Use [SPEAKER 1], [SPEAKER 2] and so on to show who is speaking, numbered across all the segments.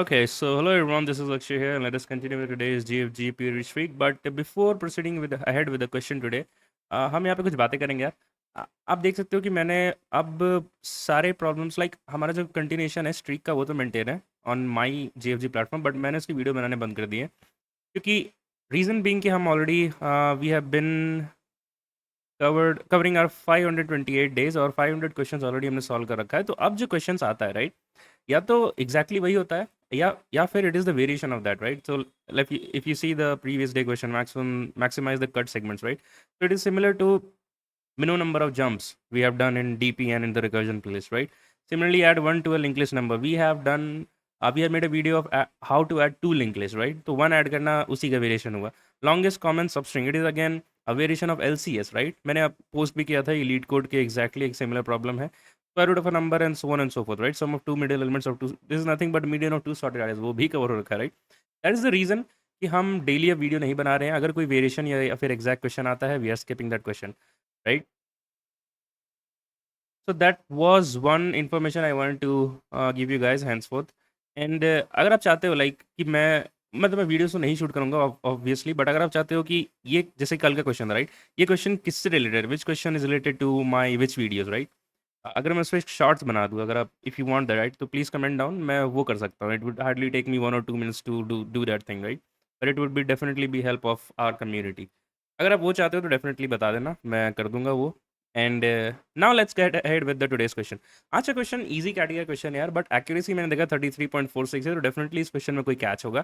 [SPEAKER 1] Okay, so hello everyone, this is Akshay here, and let us continue with today's GFG Purish week. But before proceeding with ahead with the question today, हम यहाँ पे कुछ बातें करेंगे यार। आप देख सकते हो कि मैंने अब सारे प्रॉब्लम्स लाइक हमारा जो कंटिन्यूशन है स्ट्रीक का वो तो मेंटेन है on my GFG platform, but मैंने उसकी वीडियो बनाने बंद कर दिए क्योंकि रीज़न बीइंग कि हम already we have been covering are 528 days और 500 क्वेश्चंस ऑलरेडी हमने सॉल्व कर रखा है। तो अब जो क्वेश्चंस आता है राइट, या तो एग्जैक्टली वही होता है या फिर it is the variation of that right. So like if you see the previous day question maximize the cut segments right, so it is similar to minimum number of jumps we have done in DP and in the recursion playlist, right? Similarly, add one to a linked list number. We have made a video of how to add two linked lists, right? तो one add करना उसी का variation हुआ. Longest common substring, it is again a variation of LCS, right? मैंने post भी किया था ये लीड कोड के exactly एक similar problem है. Square root of a number and so on and so forth, right? Sum of two middle elements of two. This is nothing but median of two sorted arrays. वो भी cover हो रखा है, right? That is the reason कि हम daily अब video नहीं बना रहे हैं. अगर कोई वेरिएशन या फिर एग्जैक्ट क्वेश्चन आता है, we are skipping that question, right? So that was one information I wanted to give you guys henceforth. And अगर आप चाहते हो लाइक कि मैं वीडियोस तो नहीं शूट करूंगा ऑब्वियसली, बट अगर आप चाहते हो कि ये जैसे कल का क्वेश्चन राइट, ये क्वेश्चन किससे related, which question is related to my which videos right, अगर मैं उस पर शॉर्ट्स बना दूँ, अगर आप if you want that right, तो प्लीज़ कमेंट डाउन, मैं वो कर सकता हूँ. It would hardly take me 1 or 2 minutes to do that thing right, but it would be definitely be help of our community. अगर आप वो चाहते हो तो डेफिनेटली बता देना, मैं कर दूंगा वो. And now let's get ahead with the today's question. आज का क्वेश्चन इजी कैटेगरी क्वेश्चन यार, बट एक्यूरेसी मैंने देखा 33.46 है, तो डेफिनेटली इस क्वेश्चन में कोई कैच होगा.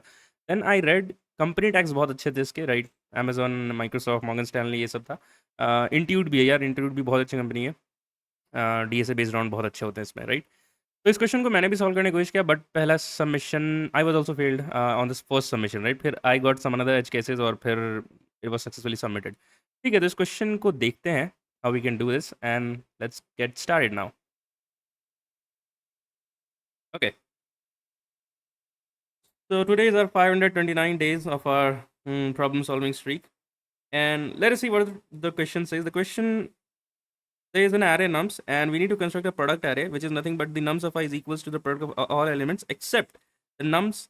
[SPEAKER 1] Then I read company tags बहुत अच्छे थे इसके right, Amazon, Microsoft, Morgan Stanley, ये सब था. इंट्यूट भी है यार, इंट्यूट भी बहुत अच्छी कंपनी है. DSA बेस्ड राउंड बहुत अच्छे होते हैं इसमें राइट. तो इस क्वेश्चन को मैंने भी सॉल्व करने की कोशिश किया, बट पहला submission I was also failed on this first submission right. फिर I got some another edge cases और फिर इट वाज सक्सेसफुली सबमिटेड. ठीक है, तो इस क्वेश्चन को देखते हैं how we can do this, and let's get started now. Okay, so today is our 529 days of our problem solving streak, and let us see what the question says. The question, there is an array nums and we need to construct a product array which is nothing but the nums of I is equals to the product of all elements except the nums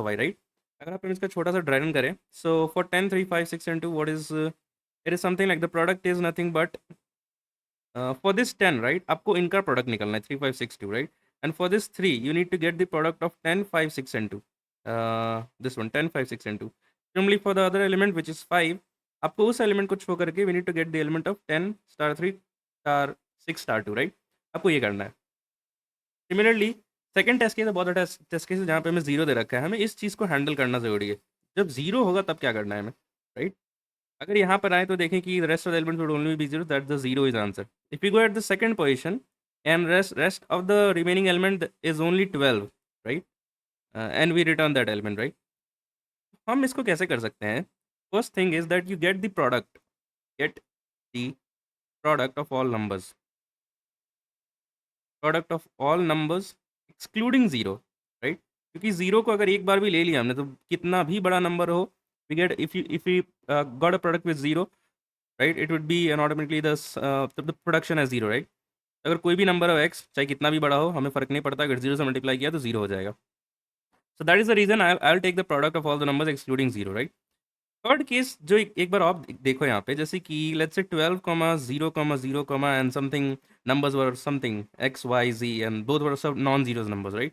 [SPEAKER 1] of I, right? अगर आप इसका छोटा सा dry run करें, so for 10 3 5 6 and 2 what is it is something like the product is nothing but for this 10 right, आपको इनका product निकलना है 3 5 6 2 right, and for this 3 you need to get the product of 10 5 6 and 2, this one 10 5 6 and 2. Similarly for the other element which is 5, आपको उस element को छो करके we need to get the element of 10 star 3 star 6 star 2 right. आपको ये करना है. Similarly second test case है, बहुत टेस्ट केस है जहाँ पे हमें जीरो दे रखा है, हमें इस चीज़ को हैंडल करना ज़रूरी है. जब जीरो होगा तब क्या करना है हमें राइट. अगर यहाँ पर आए तो देखें कि rest of the elements would only be zero, that the zero is answer. If you go at the second position and rest of the remaining element is only 12 right, and we return that element right. हम इसको कैसे कर सकते हैं? First thing is that you get the product, get the product of all numbers, product of all numbers excluding zero right. क्योंकि zero को अगर एक बार भी ले लिया हमने तो कितना भी बड़ा नंबर हो, we get if you got a product with zero right, it would be automatically the production as zero right. अगर कोई भी नंबर हो एक्स, चाहे कितना भी बड़ा हो, हमें फ़र्क नहीं पड़ता, अगर जीरो से मल्टीप्लाई किया तो जीरो हो जाएगा. So that is the reason I will take the product of all the numbers excluding zero right. Third case जो एक बार आप देखो यहाँ पे, जैसे कि let's say 12 comma 0 comma 0 comma and something numbers were something x Y z and both were सब non zeros numbers right.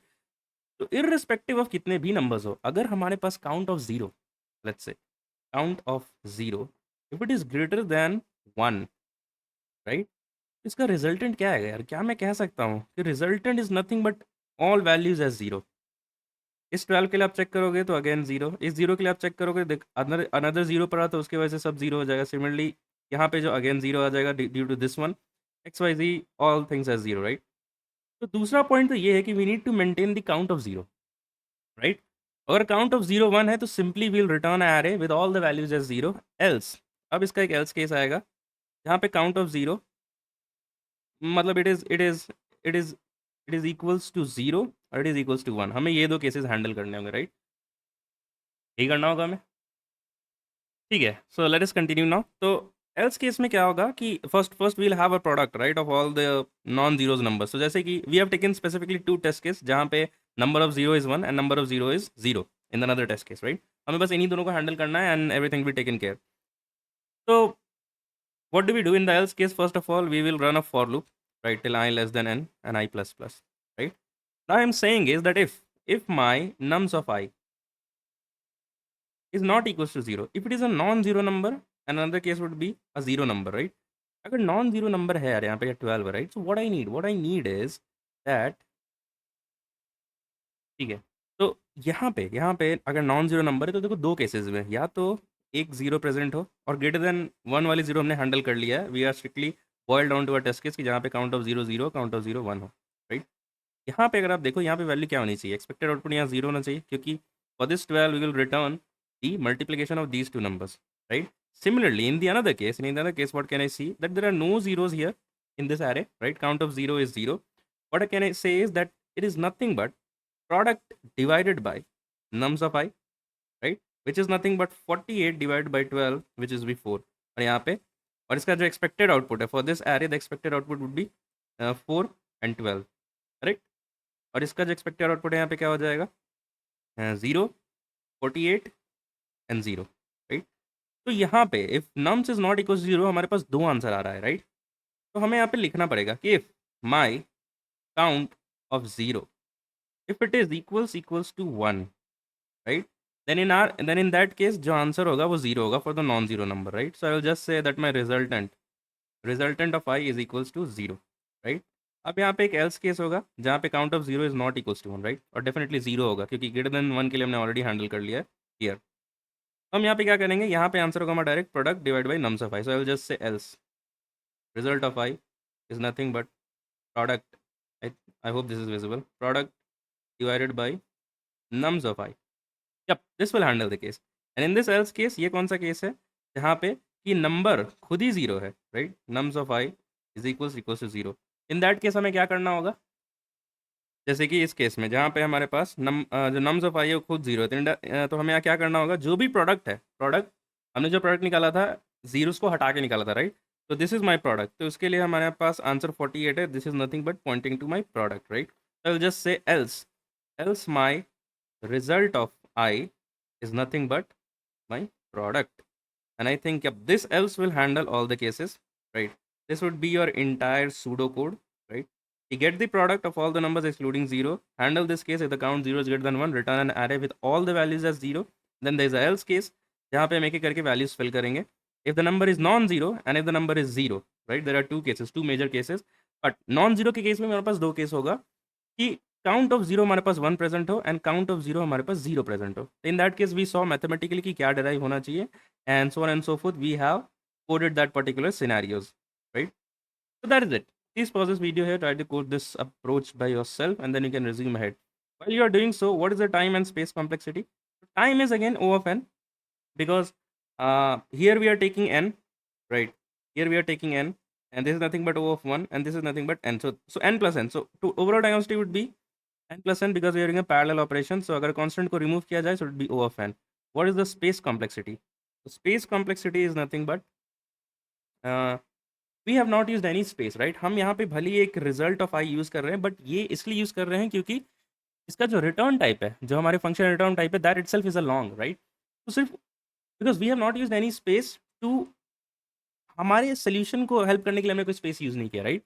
[SPEAKER 1] तो इररिस्पेक्टिव ऑफ कितने भी नंबर्स हो, अगर हमारे पास count of zero, let's say count of zero if it is greater than 1 right, इसका resultant क्या है यार? क्या मैं कह सकता हूँ कि resultant is nothing but all values as zero. इस 12 के लिए आप चेक करोगे तो अगेन जीरो, इस जीरो के लिए आप चेक करोगे देख अनदर जीरो पर आ तो उसकी वजह से सब जीरो हो जाएगा. सिमिलरली यहाँ पे जो अगेन जीरो आ जाएगा due to this one, X Y Z all things as zero right. तो दूसरा पॉइंट तो ये है कि we need to maintain the count of zero right. अगर काउंट ऑफ जीरो 1 है तो simply we'll return array with all the values as zero else. अब इसका एक एल्स केस आएगा जहाँ पे काउंट ऑफ जीरो मतलब it is equals to zero और इट इज इक्वल्स टू 1. हमें ये दो केसेस हैंडल करने होंगे राइट, यही करना होगा हमें. ठीक है, so let us continue now. तो एल्स केस में क्या होगा कि first we'll have a product right of all the non zeros numbers. तो जैसे कि we have taken specifically two test case जहाँ पे number of 0 is 1 and number of 0 is 0 in another test case, right? हमें बस इन्हीं दोनों को हैंडल करना है and everything will be taken care. So what do we do in the else case? First of all, we will run a for loop, right, till I less than n and I plus plus, right? Now I'm saying is that if my nums of I is not equals to 0, if it is a non-zero number, another case would be a zero number, right? अगर non-zero number है यार यहाँ पे 12 है, right? So what I need is that, ठीक है, तो यहाँ पे अगर नॉन जीरो नंबर है तो देखो दो केसेस में, या तो एक जीरो प्रेजेंट हो और ग्रेटर देन वन वाली जीरो हमने हैंडल कर लिया है, we are strictly boil down to a test case कि जहाँ पे count of zero zero, count of zero one हो, राइट? यहाँ पे अगर आप देखो यहाँ पे वैल्यू क्या होनी चाहिए, एक्सपेक्टेड आउटपुट यहाँ जीरो होना चाहिए, क्योंकि for this 12 we will return the multiplication of these two numbers, right? Similarly, in the another case, what can I see? That there are no zeros here in this array, right? Count of 0 is 0. What can I say is that it is nothing but product divided by nums of I, right? Which is nothing but 48 divided by 12, which is before. और यहाँ पे और इसका जो expected output है for this array, the expected output would be 4 and 12, correct? और इसका जो expected output है यहाँ पे क्या हो जाएगा? 0, 48 and 0, right? तो यहाँ पे if nums is not equals to 0, हमारे पास दो आंसर आ रहा है, right? तो हमें यहाँ पे लिखना पड़ेगा कि if my count of 0, if it is equals to 1, right? Then in that case जो आंसर होगा वो 0 होगा for the non zero number, right? So I will just say that my resultant of I is equals to 0, right? अब यहाँ पे एक else case होगा जहाँ पे count of 0 is not equals to 1, right? और डेफिनेटली 0 होगा क्योंकि greater than 1 के लिए हमने ऑलरेडी हैंडल कर लिया है here. हम यहाँ पे क्या करेंगे, यहाँ पे आंसर होगा हमारा direct product divide by nums of I. So I will just say else result of I is nothing but product, I hope this is visible, product divided by nums of I. Yup, this will handle the case. And in this else case ये कौन सा case है जहाँ पे कि number खुद ही जीरो है, right? Nums of I is equals to zero. In that case हमें क्या करना होगा, जैसे कि इस केस में जहाँ पे हमारे पास जो नम्स ऑफ आई है वो खुद जीरो है, तो हमें यहाँ क्या करना होगा, जो भी प्रोडक्ट है, प्रोडक्ट हमने जो प्रोडक्ट निकाला था जीरोस को हटा के निकाला था, राइट? तो दिस इज माई प्रोडक्ट, तो उसके लिए हमारे पास आंसर 48 है. This is nothing but pointing to my product, right? I will just say else my result of I is nothing but my product. And I think yep, this else will handle all the cases, right? This would be your entire pseudocode, right? You get the product of all the numbers excluding 0. Handle this case if the count 0 is greater than 1. Return an array with all the values as 0. Then there is a else case जहाँ पे हम एक एक करके values fill करेंगे. If the number is non-zero and if the number is 0, right? There are two cases, two major cases. But non-zero के case में मेरे पास दो केस होगा कि काउंट ऑफ जीरो हमारे पास वन प्रेजेंट हो एंड काउंट ऑफ जीरो हमारे पास जीरो प्रेजेंट हो. In that case we saw mathematically कि क्या डिराइव होना चाहिए and so on and so forth. We have coded that particular scenarios, right? So that is it. Please pause this video here, try to code this approach by yourself, and then you can resume ahead. While you are doing so, what is the time and space complexity? Time is again O of n, because here we are taking n, right? Here we are taking n, and this is nothing but O of 1, and this is nothing but n. So n plus n. So to overall time constant would be n plus n because we are doing a parallel operation. So अगर constant को remove किया जाए, so it would be O of n. What is the space complexity? The space complexity is nothing but we have not used any space, right? हम यहाँ पे भले ही एक result of I use कर रहे हैं, but ये इसलिए use कर रहे हैं क्योंकि इसका जो return type है, जो हमारे function return type है, that itself is a long, right? तो सिर्फ because we have not used any space to हमारे solution को help करने के लिए हमने कोई space use नहीं किया, right?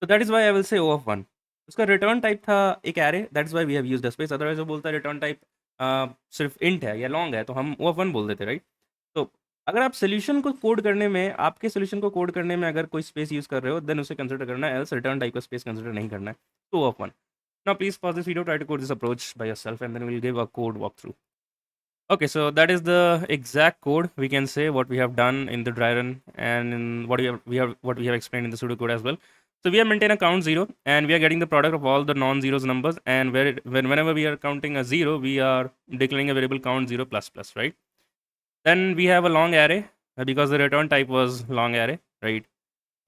[SPEAKER 1] So that is why I will say O of 1. उसका रिटर्न टाइप था एक array, that is why we have used the space. Otherwise वो बोलता है रिटर्न टाइप सिर्फ इंट है या लॉन्ग है, तो हम वो वन बोल देते, राइट? तो अगर आप सोल्यूशन को कोड करने में, आपके सोल्यूशन को कोड करने में अगर कोई स्पेस यूज कर रहे हो, देन उसे कंसिडर करना है, एल्स रिटर्न टाइप का स्पेस कंसिडर नहीं करना है. तो of one. Now please pause this video, try to code this approach by yourself and then we will give a code walk through. Okay, so that is the exact code, we can say, what we have done in the dry run and in what we have explained in the pseudocode as well. So we have maintained a count 0 and we are getting the product of all the non-zeros numbers, and whenever we are counting a 0, we are declaring a variable count 0 plus plus, right? Then we have a long array because the return type was long array, right?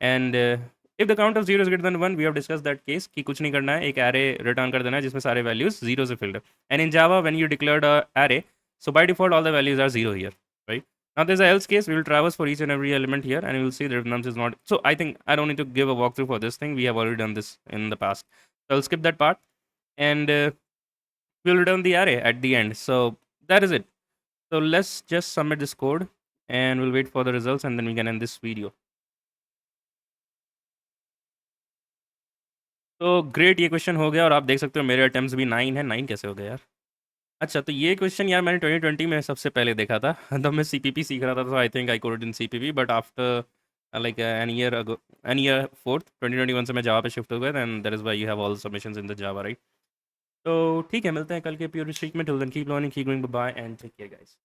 [SPEAKER 1] And if the count of 0 is greater than 1, we have discussed that case कि कुछ नहीं करना है, एक array return कर देना है जिसमें सारे values 0 से filled है. And in Java, when you declared a array, so by default all the values are 0 here, right? Now there's a else case. We will traverse for each and every element here, and we will see that if nums is not. So I think I don't need to give a walkthrough for this thing. We have already done this in the past. So I'll skip that part. and we'll return the array at the end. So that is it. So let's just submit this code and we'll wait for the results and then we can end this video. तो great, ये question हो गया और आप देख सकते हो मेरे अटेम्प्ट्स भी 9 है। 9 कैसे हो गया यार? अच्छा, तो ये क्वेश्चन यार मैंने 2020 में सबसे पहले देखा था। तब मैं सीपीपी सीख रहा था, तो I think I coded in CPP, but after like an year ago, an year forth 2021 से मैं जावा पे शिफ्ट हो गया, and that is why you have all submissions in the Java, right? तो ठीक है, मिलते हैं कल के प्योर स्ट्रीक में। Till then keep learning, keep going, bye and take care guys.